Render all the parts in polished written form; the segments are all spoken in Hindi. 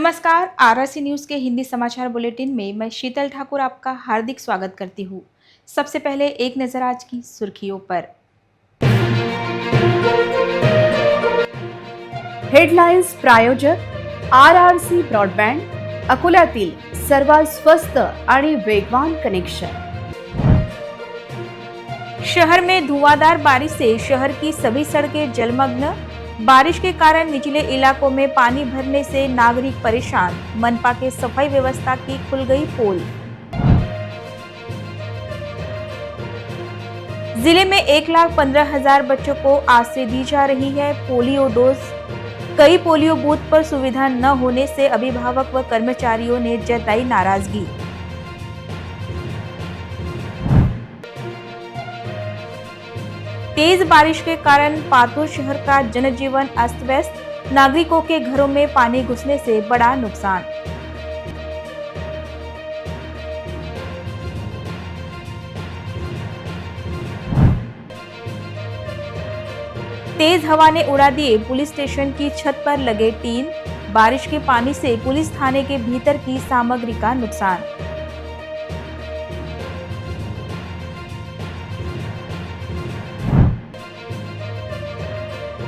नमस्कार। आरआरसी न्यूज़ के हिंदी समाचार बुलेटिन में मैं शीतल ठाकुर आपका हार्दिक स्वागत करती हूँ। सबसे पहले एक नज़र आज की सुर्खियों पर। हेडलाईन्स प्रायोजक आरआरसी ब्रॉडबँड, अकोल्यातील सर्वात स्वस्त आणि वेगवान कनेक्शन। शहर में धुआंधार बारिश से शहर की सभी सड़कें जलमग्न। बारिश के कारण निचले इलाकों में पानी भरने से नागरिक परेशान। मनपा के सफाई व्यवस्था की खुल गई पोल। जिले में 1,15,000 बच्चों को आज से दी जा रही है पोलियो डोज। कई पोलियो बूथ पर सुविधा न होने से अभिभावक व कर्मचारियों ने जताई नाराजगी। तेज बारिश के कारण पातुर शहर का जनजीवन अस्त व्यस्त। नागरिकों के घरों में पानी घुसने से बड़ा नुकसान। तेज हवा ने उड़ा दिए पुलिस स्टेशन की छत पर लगे टीन। बारिश के पानी से पुलिस थाने के भीतर की सामग्री का नुकसान।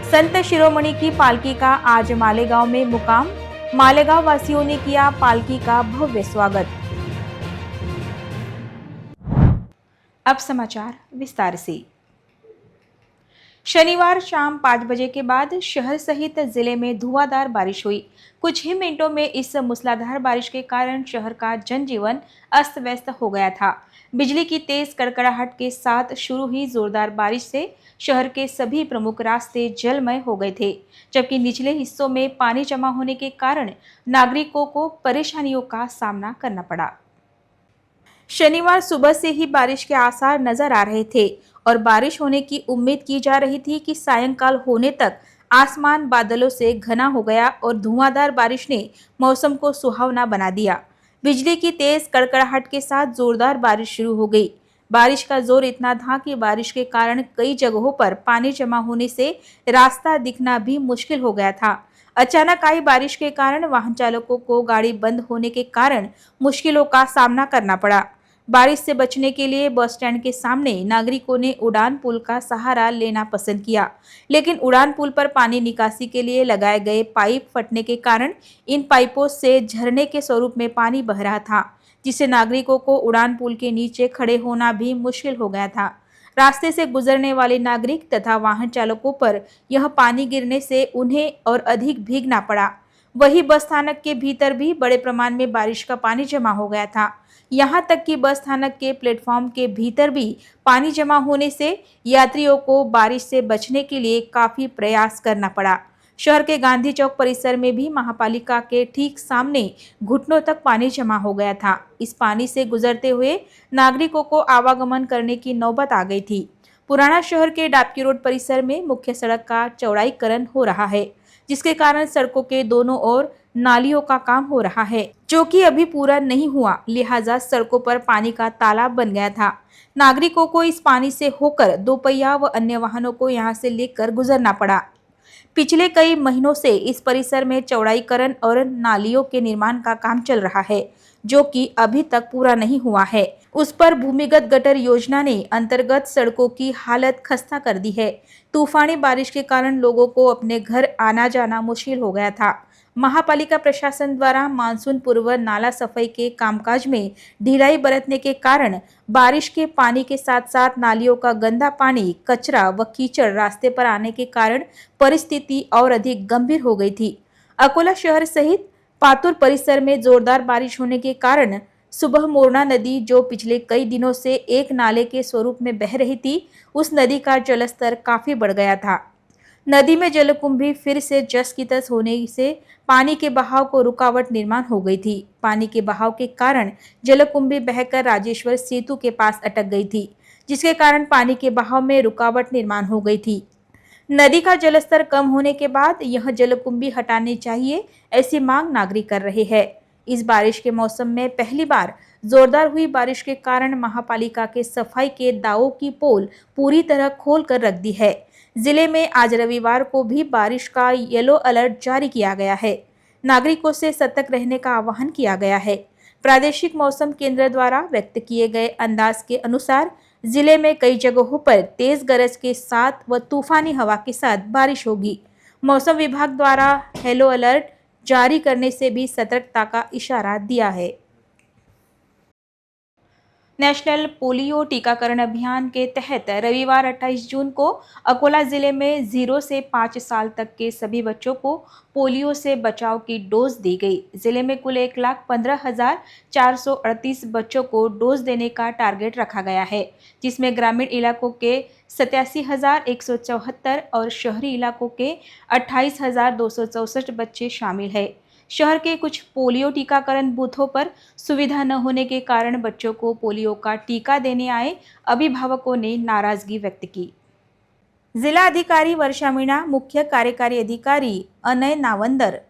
संत शिरोमणि की पालकी का आज मालेगांव में मुकाम। मालेगांव वासियों ने किया पालकी का भव्य स्वागत। अब समाचार विस्तार से। शनिवार शाम 5 बजे के बाद शहर सहित जिले में धुआंधार बारिश हुई। कुछ ही मिनटों में इस मूसलाधार बारिश के कारण शहर का जनजीवन अस्त व्यस्त हो गया था। बिजली की तेज कड़कड़ाहट के साथ शुरू हुई जोरदार बारिश से शहर के सभी प्रमुख रास्ते जलमय हो गए थे, जबकि निचले हिस्सों में पानी जमा होने के कारण नागरिकों को परेशानियों का सामना करना पड़ा। शनिवार सुबह से ही बारिश के आसार नजर आ रहे थे और बारिश होने की उम्मीद की जा रही थी कि सायंकाल होने तक आसमान बादलों से घना हो गया और धुआंधार बारिश ने मौसम को सुहावना बना दिया। बिजली की तेज कड़कड़ाहट के साथ जोरदार बारिश शुरू हो गई। बारिश का जोर इतना था कि बारिश के कारण कई जगहों पर पानी जमा होने से रास्ता दिखना भी मुश्किल हो गया था। अचानक आई बारिश के कारण वाहन चालकों को गाड़ी बंद होने के कारण मुश्किलों का सामना करना पड़ा। बारिश से बचने के लिए बस स्टैंड के सामने नागरिकों ने उड़ान पुल का सहारा लेना पसंद किया, लेकिन उड़ान पुल पर पानी निकासी के लिए लगाए गए पाइप फटने के कारण इन पाइपों से झरने के स्वरूप में पानी बह रहा था, जिससे नागरिकों को उड़ान पुल के नीचे खड़े होना भी मुश्किल हो गया था। रास्ते से गुजरने वाले नागरिक तथा वाहन चालकों पर यह पानी गिरने से उन्हें और अधिक भीगना पड़ा। वही बस स्थानक के भीतर भी बड़े प्रमाण में बारिश का पानी जमा हो गया था। यहां तक कि बस स्थानक के प्लेटफॉर्म के भीतर भी पानी जमा होने से यात्रियों को बारिश से बचने के लिए काफी प्रयास करना पड़ा। शहर के गांधी चौक परिसर में भी महापालिका के ठीक सामने घुटनों तक पानी जमा हो गया था। इस पानी से गुजरते हुए नागरिकों को आवागमन करने की नौबत आ गई थी। पुराना शहर के डाबकी रोड परिसर में मुख्य सड़क का चौड़ाईकरण हो रहा है, जिसके कारण सड़कों के दोनों ओर नालियों का काम हो रहा है, जो कि अभी पूरा नहीं हुआ, लिहाजा सड़कों पर पानी का तालाब बन गया था। नागरिकों को इस पानी से होकर दोपहिया व अन्य वाहनों को यहां से लेकर गुजरना पड़ा। पिछले कई महीनों से इस परिसर में चौड़ाईकरण और नालियों के निर्माण का काम चल रहा है, जो कि अभी तक पूरा नहीं हुआ है। उस पर भूमिगत गटर योजना ने अंतर्गत सड़कों की हालत खस्ता कर दी है। तूफानी बारिश के कारण लोगों को अपने घर आना जाना मुश्किल हो गया था। महापालिका प्रशासन द्वारा मानसून पूर्व नाला सफाई के कामकाज में ढिलाई बरतने के कारण बारिश के पानी के साथ साथ नालियों का गंदा पानी, कचरा व कीचड़ रास्ते पर आने के कारण परिस्थिति और अधिक गंभीर हो गई थी। अकोला शहर सहित पातुर परिसर में जोरदार बारिश होने के कारण सुबह मोरना नदी, जो पिछले कई दिनों से एक नाले के स्वरूप में बह रही थी, उस नदी का जलस्तर काफी बढ़ गया था। नदी में जलकुंभी फिर से जस की तस होने से पानी के बहाव को रुकावट निर्माण हो गई थी। पानी के बहाव के कारण जलकुंभी बहकर राजेश्वर सेतु के पास अटक गई थी, जिसके कारण पानी के बहाव में रुकावट निर्माण हो गई थी। नदी का जलस्तर कम होने के बाद यह जलकुंभी हटानी चाहिए, ऐसी मांग नागरिक कर रहे हैं। इस बारिश के मौसम में पहली बार जोरदार हुई बारिश के कारण महापालिका के सफाई के दावों की पोल पूरी तरह खोल कर रख दी है। जिले में आज रविवार को भी बारिश का येलो अलर्ट जारी किया गया है। नागरिकों से सतर्क रहने का आह्वान किया गया है। प्रादेशिक मौसम केंद्र द्वारा व्यक्त किए गए अंदाज के अनुसार जिले में कई जगहों पर तेज गरज के साथ व तूफानी हवा के साथ बारिश होगी। मौसम विभाग द्वारा येलो अलर्ट जारी करने से भी सतर्कता का इशारा दिया है। नेशनल पोलियो टीकाकरण अभियान के तहत रविवार 28 जून को अकोला जिले में 0 से 5 साल तक के सभी बच्चों को पोलियो से बचाव की डोज दी गई। जिले में कुल 1,15,438 बच्चों को डोज देने का टारगेट रखा गया है, जिसमें ग्रामीण इलाकों के 87,174 और शहरी इलाकों के 28,264 बच्चे शामिल हैं। शहर के कुछ पोलियो टीकाकरण बूथों पर सुविधा न होने के कारण बच्चों को पोलियो का टीका देने आए अभिभावकों ने नाराजगी व्यक्त की। जिला अधिकारी वर्षा मीणा, मुख्य कार्यकारी अधिकारी अनय नावंदर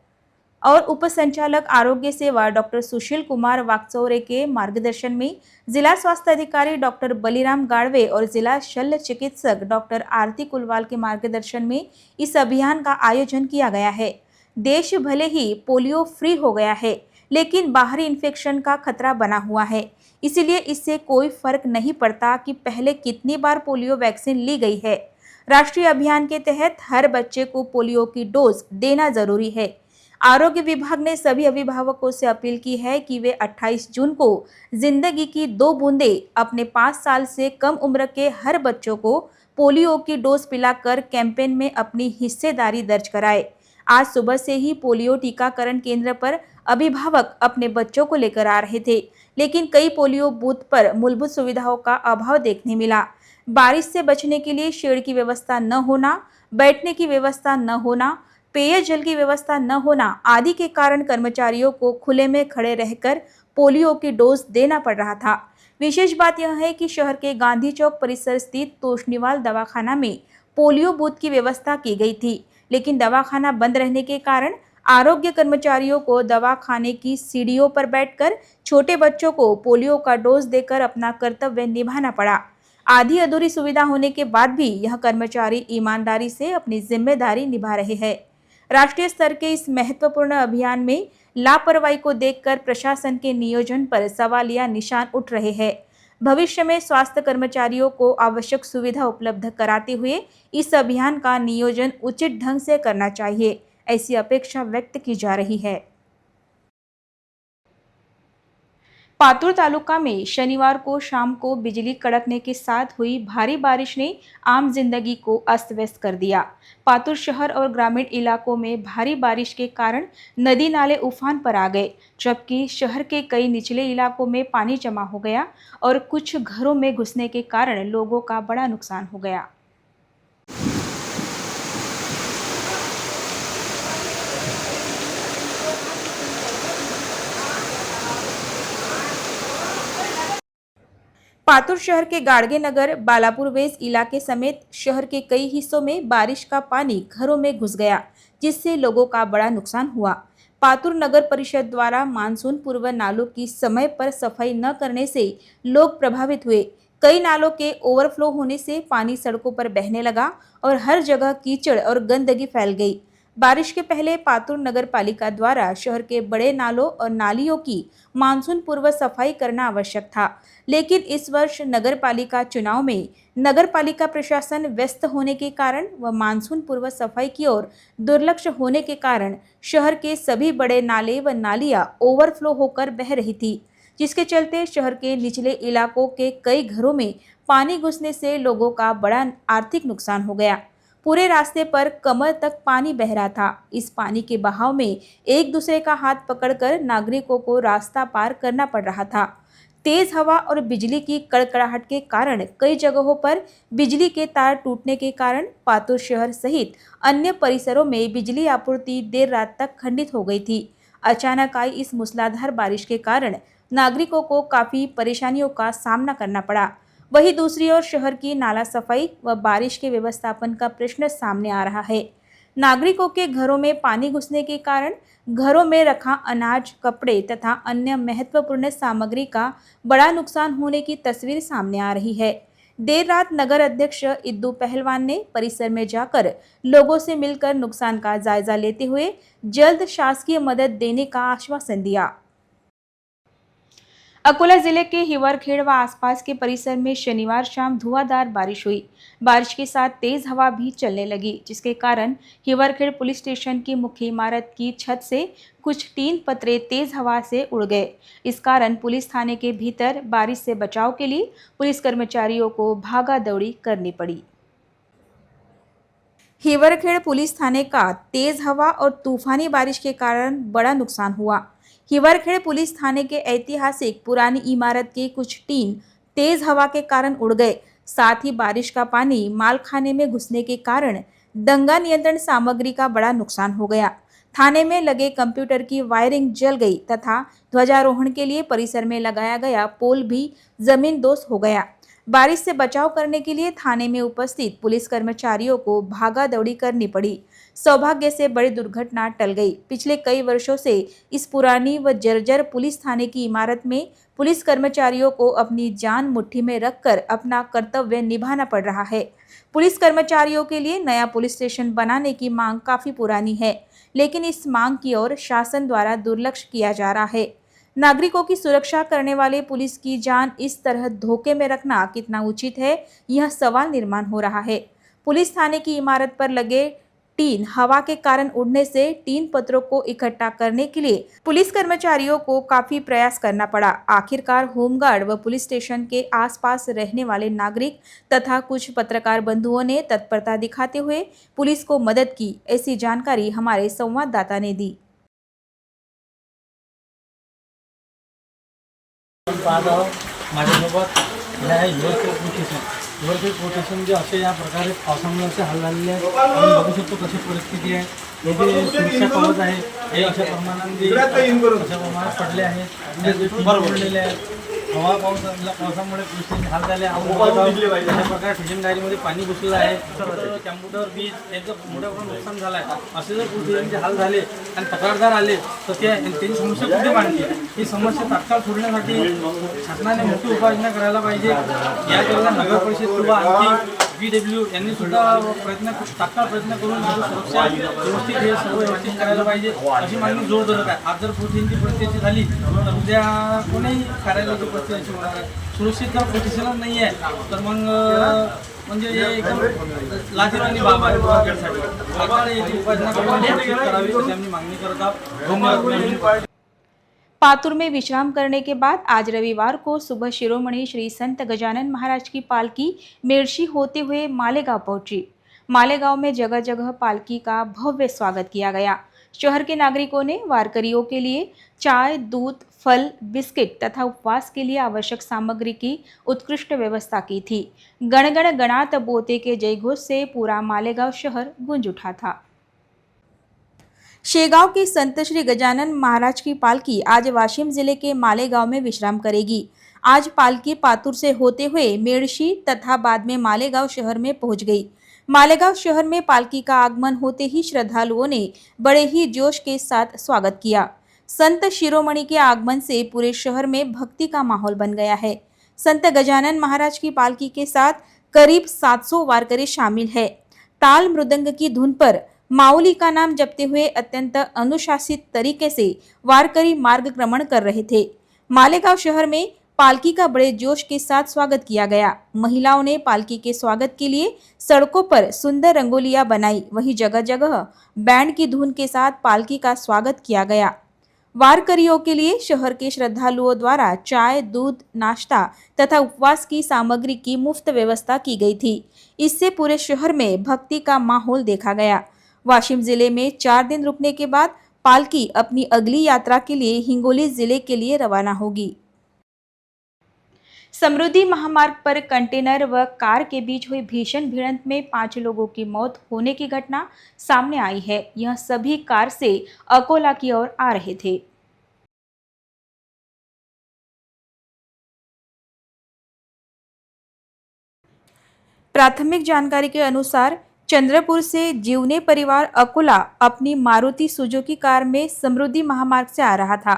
और उप संचालक आरोग्य सेवा डॉक्टर सुशील कुमार वाकचौरे के मार्गदर्शन में जिला स्वास्थ्य अधिकारी डॉक्टर बलिराम गाड़वे और जिला शल्य चिकित्सक डॉक्टर आरती कुलवाल के मार्गदर्शन में इस अभियान का आयोजन किया गया है। देश भले ही पोलियो फ्री हो गया है, लेकिन बाहरी इन्फेक्शन का खतरा बना हुआ है। इसीलिए इससे कोई फर्क नहीं पड़ता कि पहले कितनी बार पोलियो वैक्सीन ली गई है। राष्ट्रीय अभियान के तहत हर बच्चे को पोलियो की डोज देना जरूरी है। आरोग्य विभाग ने सभी अभिभावकों से अपील की है कि वे 28 जून को जिंदगी की 2 बूंदें अपने 5 साल से कम उम्र के हर बच्चों को पोलियो की डोज पिलाकर कैंपेन में अपनी हिस्सेदारी दर्ज कराए। आज सुबह से ही पोलियो टीकाकरण केंद्र पर अभिभावक अपने बच्चों को लेकर आ रहे थे, लेकिन कई पोलियो बूथ पर मूलभूत सुविधाओं का अभाव देखने मिला। बारिश से बचने के लिए शेड की व्यवस्था न होना, बैठने की व्यवस्था न होना, पेयजल की व्यवस्था न होना आदि के कारण कर्मचारियों को खुले में खड़े रहकर पोलियो की डोज देना पड़ रहा था। विशेष बात यह है कि शहर के गांधी चौक परिसर स्थित तोशनीवाल दवाखाना में पोलियो बूथ की व्यवस्था की गई थी, लेकिन दवाखाना बंद रहने के कारण आरोग्य कर्मचारियों को दवाखाने की सीढ़ियों पर बैठकर छोटे बच्चों को पोलियो का डोज देकर अपना कर्तव्य निभाना पड़ा। आधी अधूरी सुविधा होने के बाद भी यह कर्मचारी ईमानदारी से अपनी जिम्मेदारी निभा रहे हैं। राष्ट्रीय स्तर के इस महत्वपूर्ण अभियान में लापरवाही को देखकर प्रशासन के नियोजन पर सवालिया निशान उठ रहे हैं। भविष्य में स्वास्थ्य कर्मचारियों को आवश्यक सुविधा उपलब्ध कराते हुए इस अभियान का नियोजन उचित ढंग से करना चाहिए, ऐसी अपेक्षा व्यक्त की जा रही है। पातुर तालुका में शनिवार को शाम को बिजली कड़कने के साथ हुई भारी बारिश ने आम जिंदगी को अस्त व्यस्त कर दिया। पातुर शहर और ग्रामीण इलाकों में भारी बारिश के कारण नदी नाले उफान पर आ गए, जबकि शहर के कई निचले इलाकों में पानी जमा हो गया और कुछ घरों में घुसने के कारण लोगों का बड़ा नुकसान हो गया। पातुर शहर के गाड़गे नगर, बालापुर वेस इलाके समेत शहर के कई हिस्सों में बारिश का पानी घरों में घुस गया, जिससे लोगों का बड़ा नुकसान हुआ। पातुर नगर परिषद द्वारा मानसून पूर्व नालों की समय पर सफाई न करने से लोग प्रभावित हुए। कई नालों के ओवरफ्लो होने से पानी सड़कों पर बहने लगा और हर जगह कीचड़ और गंदगी फैल गई। बारिश के पहले पातुर नगर पालिका द्वारा शहर के बड़े नालों और नालियों की मानसून पूर्व सफाई करना आवश्यक था, लेकिन इस वर्ष नगर पालिका चुनाव में नगर पालिका प्रशासन व्यस्त होने के कारण व मानसून पूर्व सफाई की ओर दुर्लक्ष्य होने के कारण शहर के सभी बड़े नाले व नालियां ओवरफ्लो होकर बह रही थी, जिसके चलते शहर के निचले इलाकों के कई घरों में पानी घुसने से लोगों का बड़ा आर्थिक नुकसान हो गया। पूरे रास्ते पर कमर तक पानी बह रहा था। इस पानी के बहाव में एक दूसरे का हाथ पकड़कर नागरिकों को रास्ता पार करना पड़ रहा था। तेज हवा और बिजली की कड़कड़ाहट के कारण कई जगहों पर बिजली के तार टूटने के कारण पातुर शहर सहित अन्य परिसरों में बिजली आपूर्ति देर रात तक खंडित हो गई थी। अचानक आई इस मूसलाधार बारिश के कारण नागरिकों को काफी परेशानियों का सामना करना पड़ा। वहीं दूसरी ओर शहर की नाला सफाई व बारिश के व्यवस्थापन का प्रश्न सामने आ रहा है। नागरिकों के घरों में पानी घुसने के कारण घरों में रखा अनाज, कपड़े तथा अन्य महत्वपूर्ण सामग्री का बड़ा नुकसान होने की तस्वीर सामने आ रही है। देर रात नगर अध्यक्ष इद्दू पहलवान ने परिसर में जाकर लोगों से मिलकर नुकसान का जायजा लेते हुए जल्द शासकीय मदद देने का आश्वासन दिया। अकोला जिले के हिवरखेड़ व आसपास के परिसर में शनिवार शाम धुआंधार बारिश हुई। बारिश के साथ तेज हवा भी चलने लगी, जिसके कारण हिवरखेड़ पुलिस स्टेशन की मुख्य इमारत की छत से कुछ टीन पतरे तेज हवा से उड़ गए। इस कारण पुलिस थाने के भीतर बारिश से बचाव के लिए पुलिस कर्मचारियों को भागा दौड़ी करनी पड़ी। हिवरखेड़ पुलिस थाने का तेज हवा और तूफानी बारिश के कारण बड़ा नुकसान हुआ। हिवरखेड़ पुलिस थाने के ऐतिहासिक पुरानी इमारत के कुछ टीन तेज हवा के कारण उड़ गए। साथ ही बारिश का पानी मालखाने में घुसने के कारण दंगा नियंत्रण सामग्री का बड़ा नुकसान हो गया। थाने में लगे कंप्यूटर की वायरिंग जल गई तथा ध्वजारोहण के लिए परिसर में लगाया गया पोल भी जमींदोज हो गया। बारिश से बचाव करने के लिए थाने में उपस्थित पुलिस कर्मचारियों को भागा दौड़ी करनी पड़ी। सौभाग्य से बड़ी दुर्घटना टल गई। पिछले कई वर्षों से इस पुरानी व जर्जर पुलिस थाने की इमारत में पुलिस कर्मचारियों को अपनी जान मुट्ठी में रखकर अपना कर्तव्य निभाना पड़ रहा है। पुलिस कर्मचारियों के लिए नया पुलिस स्टेशन बनाने की मांग काफी पुरानी है, लेकिन इस मांग की ओर शासन द्वारा दुर्लक्ष्य किया जा रहा है। नागरिकों की सुरक्षा करने वाले पुलिस की जान इस तरह धोखे में रखना कितना उचित है, यह सवाल निर्माण हो रहा है। पुलिस थाने की इमारत पर लगे टीन हवा के कारण उड़ने से टीन पत्रों को इकट्ठा करने के लिए पुलिस कर्मचारियों को काफी प्रयास करना पड़ा। आखिरकार होमगार्ड व पुलिस स्टेशन के आसपास रहने वाले नागरिक तथा कुछ पत्रकार बंधुओं ने तत्परता दिखाते हुए पुलिस को मदद की, ऐसी जानकारी हमारे संवाददाता ने दी। हिवरखेड पोर्टेशन जे असे या प्रकारे पावसामुळे असे हाल झालेले आहेत. आपण बघू शकतो कशी परिस्थिती आहे. हे जे सुरक्षा कवच आहे हे अशा प्रमाणात पडले आहेत, पडलेले आहेत. हवा पावसामुळे कृषीचे हाल झाले. अशा प्रकारे फिशिंग डायरीमध्ये पाणी घुसलं आहे. कॅम्प्युटर वीज याचं मोठ्या प्रमाणात नुकसान झालं आहे. असे जर कृषीचे हाल झाले आणि तक्रारदार आले तर त्यांची समस्या कुठे मांडली? ही समस्या तात्काळ सोडण्यासाठी शासनाने मोठी उपाययोजना करायला पाहिजे. याकरता नगर परिषद किंवा आणखी BW यांनी सुद्धा तात्काळ प्रयत्न करून सुरक्षा व्यवस्थित हे सर्व व्यवस्थित करायला पाहिजे, अशी मागणी जोर धरत आहे. आज जर पोलिसांची परिस्थिती झाली तर उद्या कोणीही कार्यालयाची परिस्थिती होणार आहे. सुरक्षित जर पोलिसांना नाही आहे तर मग म्हणजे हे एकदम लाजीरवाणी बाब आहे हिवरखेडसाठी. तात्काळ याची उपाययोजना करून करावी अशी आम्ही मागणी करत आहोत. धन्यवाद. पातुर में विश्राम करने के बाद आज रविवार को सुबह शिरोमणि श्री संत गजानन महाराज की पालकी मेड़शी होते हुए मालेगांव पहुंची। मालेगांव में जगह जगह पालकी का भव्य स्वागत किया गया। शहर के नागरिकों ने वारकरियों के लिए चाय, दूध, फल, बिस्किट तथा उपवास के लिए आवश्यक सामग्री की उत्कृष्ट व्यवस्था की थी। गणगण गणात बोते के जयघोष से पूरा मालेगांव शहर गूंज उठा था। शेगांव के संत श्री गजानन महाराज की पालकी आज वाशिम जिले के मालेगांव में विश्राम करेगी। आज पालकी पातुर से होते हुए मेड़शी तथा बाद में मालेगांव शहर में पहुंच गई। मालेगांव शहर में पालकी का आगमन होते ही श्रद्धालुओं ने बड़े ही जोश के साथ स्वागत किया। संत शिरोमणि के आगमन से पूरे शहर में भक्ति का माहौल बन गया है। संत गजानन महाराज की पालकी के साथ करीब 700 वारकरी शामिल है। ताल मृदंग की धुन पर माऊली का नाम जपते हुए अत्यंत अनुशासित तरीके से वारकरी मार्गक्रमण कर रहे थे। मालेगांव शहर में पालकी का बड़े जोश के साथ स्वागत किया गया। महिलाओं ने पालकी के स्वागत के लिए सड़कों पर सुंदर रंगोलियां बनाई। वहीं जगह जगह बैंड की धुन के साथ पालकी का स्वागत किया गया। वारकरियों के लिए शहर के श्रद्धालुओं द्वारा चाय, दूध, नाश्ता तथा उपवास की सामग्री की मुफ्त व्यवस्था की गई थी। इससे पूरे शहर में भक्ति का माहौल देखा गया। वाशिम जिले में 4 दिन रुकने के बाद पालकी अपनी अगली यात्रा के लिए हिंगोली जिले के लिए रवाना होगी। समृद्धि महामार्ग पर कंटेनर व कार के बीच हुई भीषण भिड़ंत में 5 लोगों की मौत होने की घटना सामने आई है। यह सभी कार से अकोला की ओर आ रहे थे। प्राथमिक जानकारी के अनुसार चंद्रपुर से जीवने परिवार अकोला अपनी मारुति सुजुकी कार में समृद्धि महामार्ग से आ रहा था।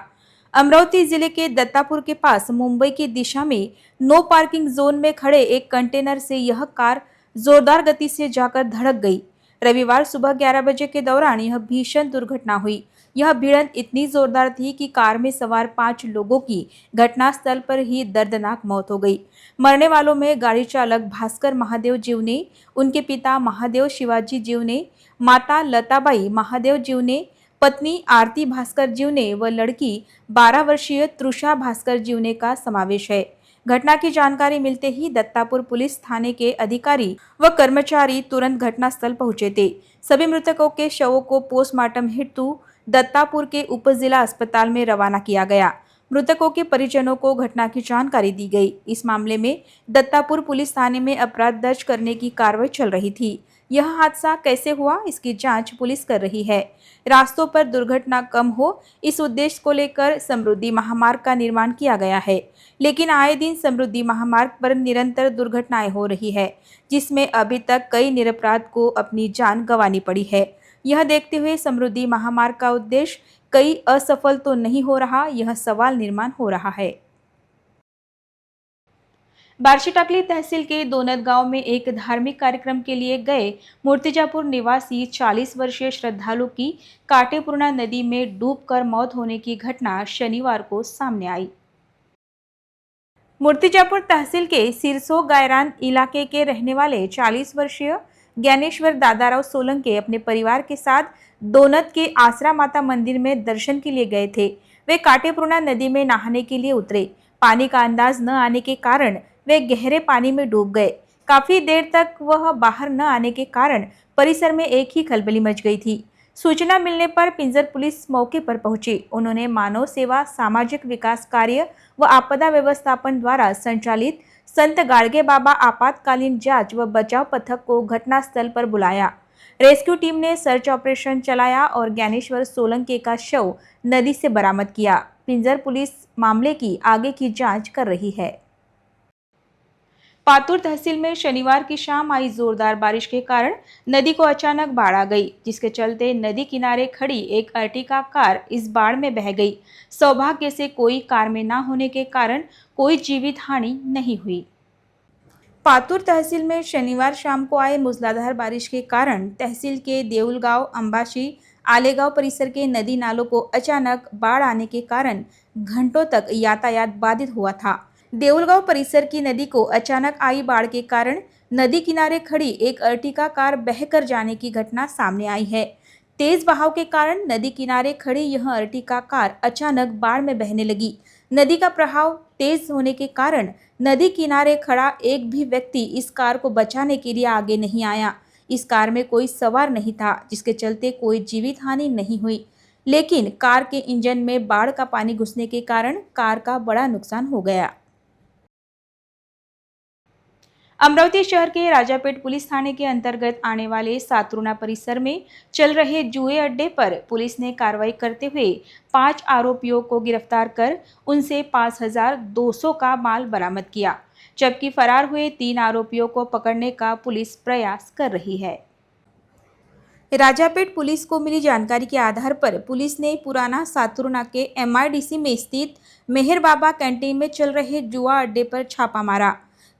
अमरावती जिले के दत्तापुर के पास मुंबई की दिशा में नो पार्किंग जोन में खड़े एक कंटेनर से यह कार जोरदार गति से जाकर धड़क गई। रविवार सुबह 11 बजे के दौरान यह भीषण दुर्घटना हुई। यह भिड़ंत इतनी जोरदार थी कि कार में सवार 5 लोगों की घटनास्थल पर ही दर्दनाक मौत हो गई। मरने वालों में गाड़ी चालक भास्कर महादेव जीवने, उनके पिता महादेव शिवाजी जीवने, माता लताबाई महादेव जीवने, पत्नी आरती भास्कर जीवने व लड़की 12 वर्षीय तृषा भास्कर जीवने का समावेश है। घटना की जानकारी मिलते ही दत्तापुर पुलिस थाने के अधिकारी व कर्मचारी तुरंत घटनास्थल पहुंचे थे। सभी मृतकों के शवों को पोस्टमार्टम हेतु दत्तापुर के उप जिला अस्पताल में रवाना किया गया। मृतकों के परिजनों को घटना की जानकारी दी गई। इस मामले में दत्तापुर पुलिस थाने में अपराध दर्ज करने की कार्रवाई चल रही थी। यह हादसा कैसे हुआ, इसकी जांच पुलिस कर रही है। रास्तों पर दुर्घटना कम हो, इस उद्देश्य को लेकर समृद्धि महामार्ग का निर्माण किया गया है, लेकिन आए दिन समृद्धि महामार्ग पर निरंतर दुर्घटनाएं हो रही है, जिसमें अभी तक कई निरपराध को अपनी जान गंवानी पड़ी है। यह देखते हुए समृद्धि महामार्ग का उद्देश्य कई असफल तो नहीं हो रहा, यह सवाल निर्माण हो रहा है। बार्शीटाकली तहसील के दोनद गांव में एक धार्मिक कार्यक्रम के लिए गए मूर्तिजापुर निवासी 40 वर्षीय श्रद्धालु की काटेपूर्णा नदी में डूबकर मौत होने की घटना शनिवार को सामने आई। मूर्तिजापुर तहसील के सिरसो गायरान इलाके के रहने वाले 40 वर्षीय ज्ञानेश्वर दादाराव सोलंके अपने परिवार के साथ दोनद के आसरा माता मंदिर में दर्शन के लिए गए थे। वे काटेपूर्णा नदी में नहाने के लिए उतरे। पानी का अंदाज न आने के कारण वे गहरे पानी में डूब गए। काफी देर तक वह बाहर न आने के कारण परिसर में एक ही खलबली मच गई थी। सूचना मिलने पर पिंजर पुलिस मौके पर पहुंची। उन्होंने मानव सेवा, सामाजिक विकास कार्य व आपदा व्यवस्थापन द्वारा संचालित संत गाड़गे बाबा आपातकालीन जांच व बचाव पथक को घटनास्थल पर बुलाया। रेस्क्यू टीम ने सर्च ऑपरेशन चलाया और ज्ञानेश्वर सोलंके का शव नदी से बरामद किया। पिंजर पुलिस मामले की आगे की जांच कर रही है। पातुर तहसील में शनिवार की शाम आई जोरदार बारिश के कारण नदी को अचानक बाढ़ आ गई, जिसके चलते नदी किनारे खड़ी एक अर्टिगा कार इस बाढ़ में बह गई। सौभाग्य से कोई कार में ना होने के कारण कोई जीवित हानि नहीं हुई। पातुर तहसील में शनिवार शाम को आए मूसलाधार बारिश के कारण तहसील के देउलगांव, अंबाशी, आलेगांव परिसर के नदी नालों को अचानक बाढ़ आने के कारण घंटों तक यातायात बाधित हुआ था। देउलगांव परिसर की नदी को अचानक आई बाढ़ के कारण नदी किनारे खड़ी एक अर्टिगा कार बहकर जाने की घटना सामने आई है। तेज बहाव के कारण नदी किनारे खड़ी यह अर्टिगा कार अचानक बाढ़ में बहने लगी। नदी का प्रवाह तेज होने के कारण नदी किनारे खड़ा एक भी व्यक्ति इस कार को बचाने के लिए आगे नहीं आया। इस कार में कोई सवार नहीं था, जिसके चलते कोई जीवित हानि नहीं हुई, लेकिन कार के इंजन में बाढ़ का पानी घुसने के कारण कार का बड़ा नुकसान हो गया। अमरावती शहर के राजापेट पुलिस थाने के अंतर्गत आने वाले सातरूना परिसर में चल रहे जुए अड्डे पर पुलिस ने कार्रवाई करते हुए 5 आरोपियों को गिरफ्तार कर उनसे 5200 का माल बरामद किया, जबकि फरार हुए 3 आरोपियों को पकड़ने का पुलिस प्रयास कर रही है। राजापेट पुलिस को मिली जानकारी के आधार पर पुलिस ने पुराना सातरूना के MIDC में स्थित मेहर बाबा कैंटीन में चल रहे जुआ अड्डे पर छापा मारा।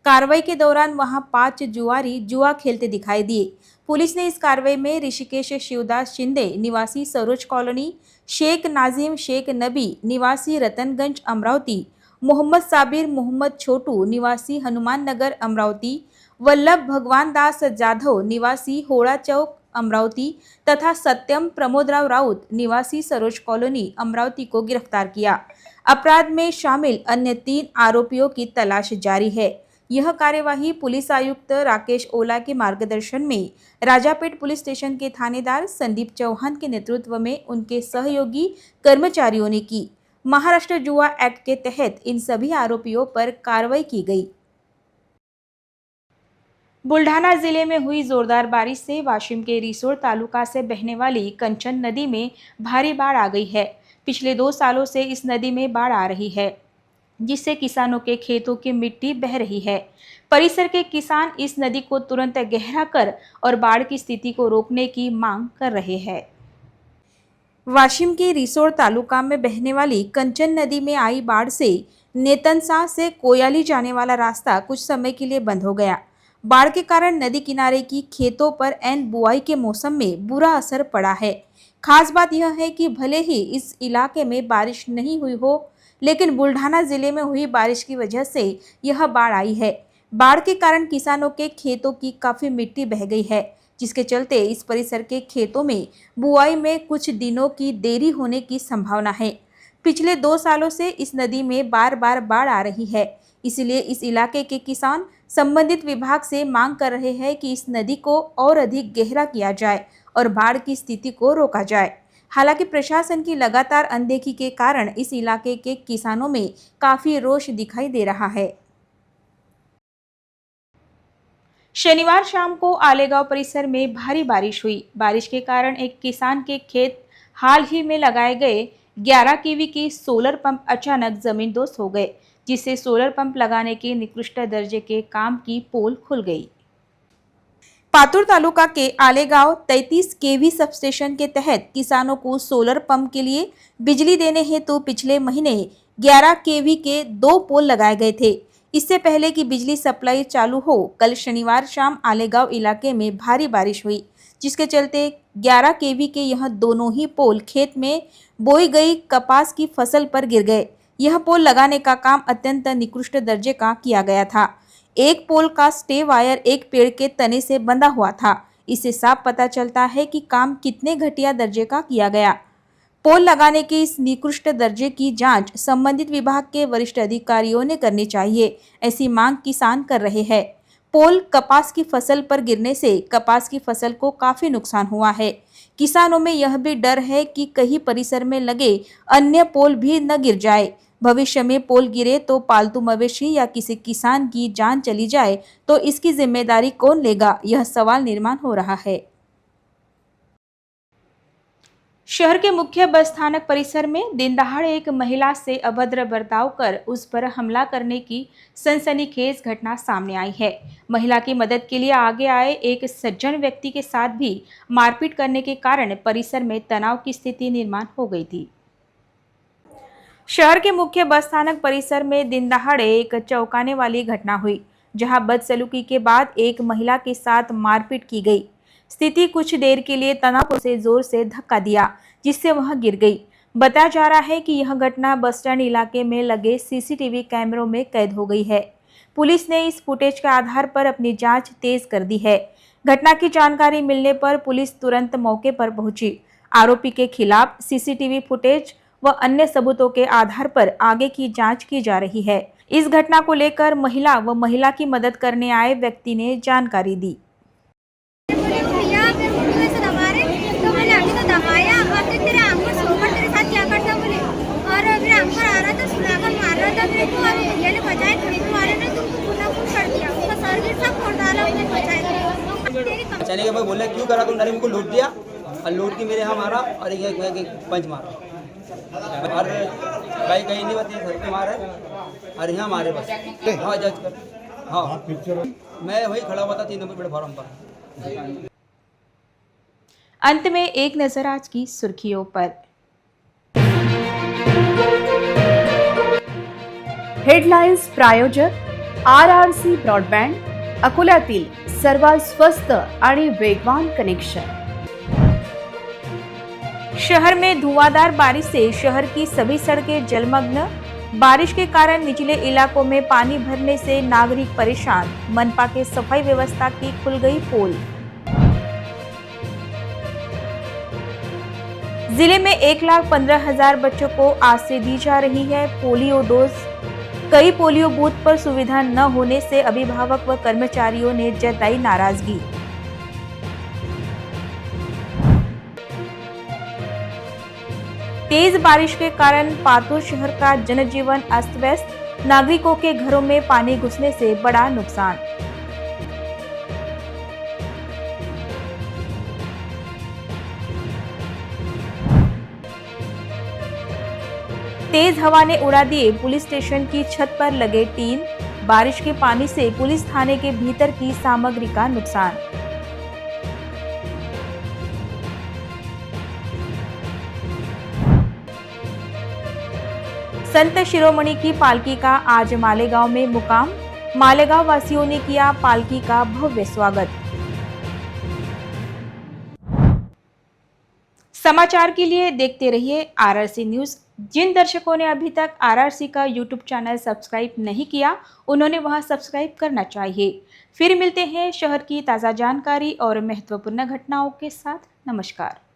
कार्रवाई के दौरान वहां 5 जुआरी जुआ खेलते दिखाई दिए। पुलिस ने इस कार्रवाई में ऋषिकेश शिवदास शिंदे निवासी सरोज कॉलोनी, शेख नाजिम शेख नबी निवासी रतनगंज अमरावती, मोहम्मद साबिर मोहम्मद छोटू निवासी हनुमान नगर अमरावती, वल्लभ भगवान दास जाधव निवासी होड़ा चौक अमरावती तथा सत्यम प्रमोदराव राउत निवासी सरोज कॉलोनी अमरावती को गिरफ्तार किया। अपराध में शामिल अन्य 3 आरोपियों की तलाश जारी है। यह कार्यवाही पुलिस आयुक्त राकेश ओला के मार्गदर्शन में राजापेट पुलिस स्टेशन के थानेदार संदीप चौहान के नेतृत्व में उनके सहयोगी कर्मचारियों ने की। महाराष्ट्र जुआ एक्ट के तहत इन सभी आरोपियों पर कार्रवाई की गई। बुल्ढाना जिले में हुई जोरदार बारिश से वाशिम के रिसोड तालुका से बहने वाली कंचन नदी में भारी बाढ़ आ गई है। पिछले 2 सालों से इस नदी में बाढ़ आ रही है, जिससे किसानों के खेतों की मिट्टी बह रही है। परिसर के किसान इस नदी को तुरंत गहरा कर और बाढ़ की स्थिति को रोकने की मांग कर रहे हैं। वाशिम के रिसोड तालुका में बहने वाली कंचन नदी में आई बाढ़ से नेतनसा से कोयाली जाने वाला रास्ता कुछ समय के लिए बंद हो गया। बाढ़ के कारण नदी किनारे की खेतों पर ऐन बुआई के मौसम में बुरा असर पड़ा है। खास बात यह है कि भले ही इस इलाके में बारिश नहीं हुई हो, लेकिन बुल्ढाना जिले में हुई बारिश की वजह से यह बाढ़ आई है। बाढ़ के कारण किसानों के खेतों की काफी मिट्टी बह गई है, जिसके चलते इस परिसर के खेतों में बुआई में कुछ दिनों की देरी होने की संभावना है। पिछले 2 सालों से इस नदी में बार बार बाढ़ आ रही है, इसलिए इस इलाके के किसान संबंधित विभाग से मांग कर रहे हैं कि इस नदी को और अधिक गहरा किया जाए और बाढ़ की स्थिति को रोका जाए। हालांकि प्रशासन की लगातार अनदेखी के कारण इस इलाके के किसानों में काफी रोष दिखाई दे रहा है। शनिवार शाम को आलेगांव परिसर में भारी बारिश हुई। बारिश के कारण एक किसान के खेत हाल ही में लगाए गए 11 केवी के सोलर पंप अचानक जमींदोज हो गए, जिससे सोलर पंप लगाने के निकृष्ट दर्जे के काम की पोल खुल गई। पातुर तालुका के आलेगांव 33 केवी सबस्टेशन के तहत किसानों को सोलर पंप के लिए बिजली देने हेतु पिछले महीने 11 केवी के 2 पोल लगाए गए थे। इससे पहले कि बिजली सप्लाई चालू हो, कल शनिवार शाम आलेगांव इलाके में भारी बारिश हुई, जिसके चलते 11 केवी के यह दोनों ही पोल खेत में बोई गई कपास की फसल पर गिर गए। यह पोल लगाने का काम अत्यंत निकृष्ट दर्जे का किया गया था। एक पोल का स्टे वायर एक पेड़ के तने से बंधा हुआ था। इससे साफ पता चलता है कि काम कितने घटिया दर्जे का किया गया। पोल लगाने के इस निकृष्ट दर्जे की जांच संबंधित विभाग के वरिष्ठ अधिकारियों ने करनी चाहिए, ऐसी मांग किसान कर रहे हैं। पोल कपास की फसल पर गिरने से कपास की फसल को काफी नुकसान हुआ है। किसानों में यह भी डर है कि कहीं परिसर में लगे अन्य पोल भी न गिर जाए। भविष्य में पोल गिरे तो पालतू मवेशी या किसी किसान की जान चली जाए तो इसकी जिम्मेदारी कौन लेगा, यह सवाल निर्माण हो रहा है। शहर के मुख्य बस स्थानक परिसर में दिन दहाड़े एक महिला से अभद्र बर्ताव कर उस पर हमला करने की सनसनीखेज घटना सामने आई है। महिला की मदद के लिए आगे आए एक सज्जन व्यक्ति के साथ भी मारपीट करने के कारण परिसर में तनाव की स्थिति निर्माण हो गई थी। शहर के मुख्य बस स्थानक परिसर में दिन दहाड़े एक चौंकाने वाली घटना हुई, जहां बदसलूकी के बाद एक महिला के साथ मारपीट की गई। स्थिति कुछ देर के लिए तनाव से जोर से धक्का दिया, जिससे वह गिर गई। बताया जा रहा है कि यह घटना बस स्टैंड इलाके में लगे सीसीटीवी कैमरों में कैद हो गई है। पुलिस ने इस फुटेज के आधार पर अपनी जांच तेज कर दी है। घटना की जानकारी मिलने पर पुलिस तुरंत मौके पर पहुंची। आरोपी के खिलाफ सीसीटीवी फुटेज व अन्य सबूतों के आधार पर आगे की जांच की जा रही है। इस घटना को लेकर महिला व महिला की मदद करने आए व्यक्ति ने जानकारी दी। बचाने के बाद बोला क्यों करा तुमने, मुझको लूट दिया और लूट के मेरे यहाँ मारा और एक पंच मारा और भाई कहीं नहीं बताइए घर पे मारा और यहाँ मारे बस। हाँ जज कर, हाँ मैं वही खड़ा हुआ था 3 नंबर प्लेटफॉर्म पर। अंत में एक नजर आज की सुर्खियों पर। हेडलाईन्स प्रायोजक RRC ब्रॉडबँड, अकोल्यातील सर्वात स्वस्त आणि वेगवान कनेक्शन। शहर में धुआंधार बारिश से शहर की सभी सड़कें जलमग्न। बारिश के कारण निचले इलाकों में पानी भरने से नागरिक परेशान। मनपा के सफाई व्यवस्था की खुल गई पोल। जिले में 1,15,000 बच्चों को आज से दी जा रही है पोलियो डोज। कई पोलियो बूथ पर सुविधा न होने से अभिभावक व कर्मचारियों ने जताई नाराजगी। तेज बारिश के कारण पातुर शहर का जनजीवन अस्त व्यस्त। नागरिकों के घरों में पानी घुसने से बड़ा नुकसान। तेज हवा ने उड़ा दिए पुलिस स्टेशन की छत पर लगे टीन। बारिश के पानी से पुलिस थाने के भीतर की सामग्री का नुकसान। संत शिरोमणि की पालकी का आज मालेगांव में मुकाम। मालेगांव वासियों ने किया पालकी का भव्य स्वागत। समाचार के लिए देखते रहिए आरआरसी न्यूज। जिन दर्शकों ने अभी तक आरआरसी का यूट्यूब चैनल सब्सक्राइब नहीं किया, उन्होंने वहां सब्सक्राइब करना चाहिए। फिर मिलते हैं शहर की ताज़ा जानकारी और महत्वपूर्ण घटनाओं के साथ। नमस्कार।